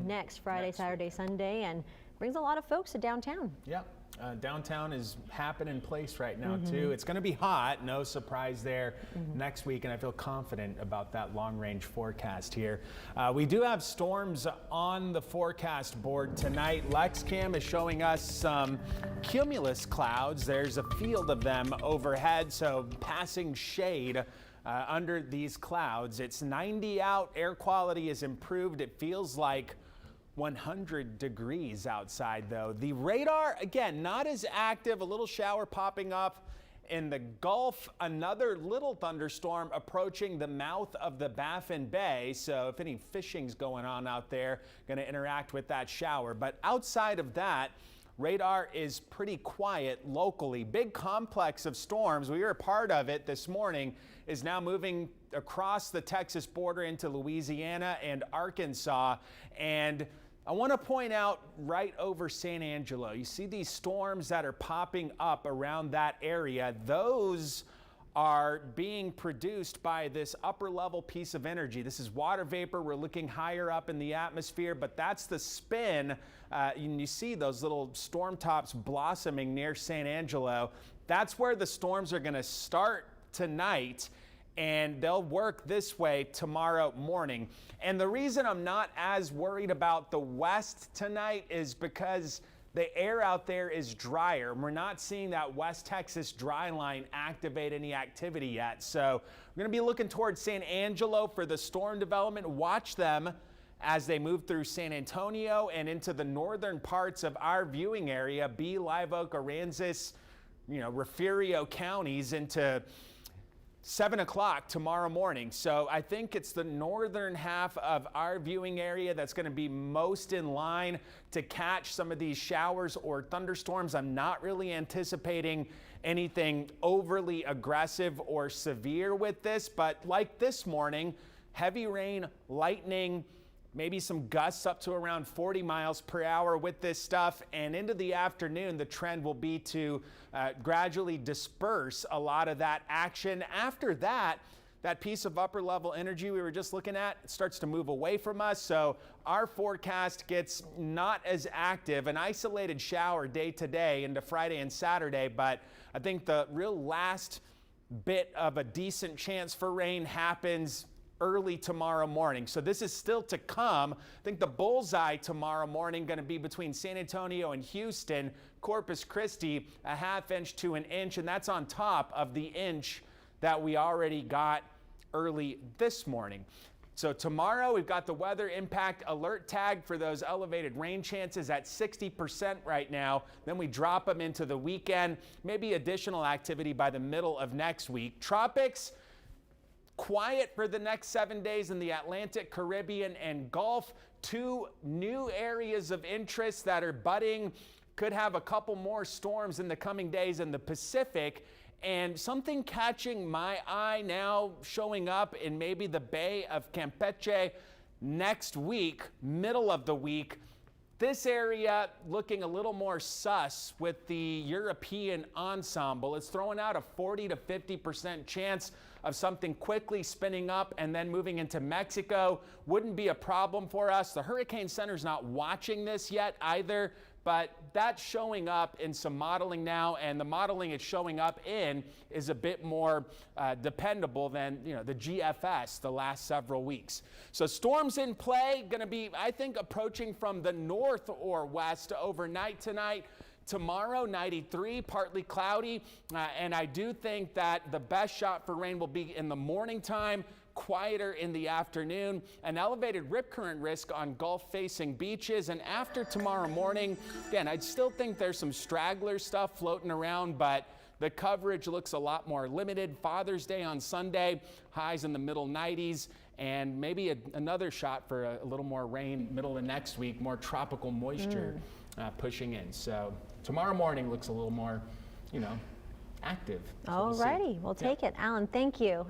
next Friday, Saturday, Sunday, and brings a lot of folks to downtown. Yeah. Downtown is happening place right now too. It's going to be hot, no surprise there next week, and I feel confident about that long-range forecast here. We do have storms on the forecast board tonight. LexCam is showing us some cumulus clouds. There's a field of them overhead, so passing shade under these clouds. It's 90 out. Air quality is improved. It feels like 100 degrees outside though. The radar, again, not as active, a little shower popping up in the Gulf, another little thunderstorm approaching the mouth of the Baffin Bay. So if any fishing's going on out there, going to interact with that shower. But outside of that, radar is pretty quiet locally. Big complex of storms, we were a part of it this morning, is now moving across the Texas border into Louisiana and Arkansas. And I want to point out right over San Angelo, you see these storms that are popping up around that area. Those are being produced by this upper level piece of energy. This is water vapor. We're looking higher up in the atmosphere, but that's the spin. And you see those little storm tops blossoming near San Angelo. That's where the storms are going to start tonight, and they'll work this way tomorrow morning. And the reason I'm not as worried about the west tonight is because the air out there is drier. We're not seeing that West Texas dry line activate any activity yet. So we're going to be looking towards San Angelo for the storm development. Watch them as they move through San Antonio and into the northern parts of our viewing area, Live Oak, Aransas, Refugio counties into 7 o'clock tomorrow morning. So I think it's the northern half of our viewing area that's going to be most in line to catch some of these showers or thunderstorms. I'm not really anticipating anything overly aggressive or severe with this, but like this morning, heavy rain, lightning, maybe some gusts up to around 40 miles per hour with this stuff. And into the afternoon, the trend will be to gradually disperse a lot of that action. After that, that piece of upper level energy we were just looking at starts to move away from us. So our forecast gets not as active, an isolated shower day to day into Friday and Saturday. But I think the real last bit of a decent chance for rain happens early tomorrow morning. So this is still to come. I think the bullseye tomorrow morning going to be between San Antonio and Houston, Corpus Christi, a ½ inch to an inch, and that's on top of the inch that we already got early this morning. So tomorrow we've got the weather impact alert tag for those elevated rain chances at 60% right now. Then we drop them into the weekend, maybe additional activity by the middle of next week. Tropics, quiet for the next 7 days in the Atlantic, Caribbean, and Gulf. Two new areas of interest that are budding. Could have a couple more storms in the coming days in the Pacific. And something catching my eye now showing up in maybe the Bay of Campeche next week, middle of the week. This area looking a little more sus with the European ensemble. It's throwing out a 40 to 50% chance of something quickly spinning up and then moving into Mexico. Wouldn't be a problem for us. The Hurricane Center's not watching this yet either, but that's showing up in some modeling now, and the modeling it's showing up in is a bit more dependable than the GFS the last several weeks. So storms in play, going to be, I think, approaching from the north or west overnight tonight. Tomorrow, 93, partly cloudy, and I do think that the best shot for rain will be in the morning time, quieter in the afternoon, an elevated rip current risk on Gulf-facing beaches. And after tomorrow morning, again, I still think there's some straggler stuff floating around, but the coverage looks a lot more limited. Father's Day on Sunday, highs in the middle 90s, and maybe another shot for a little more rain middle of next week, more tropical moisture pushing in. So tomorrow morning looks a little more, active. So All righty, we'll take it. Alan, thank you.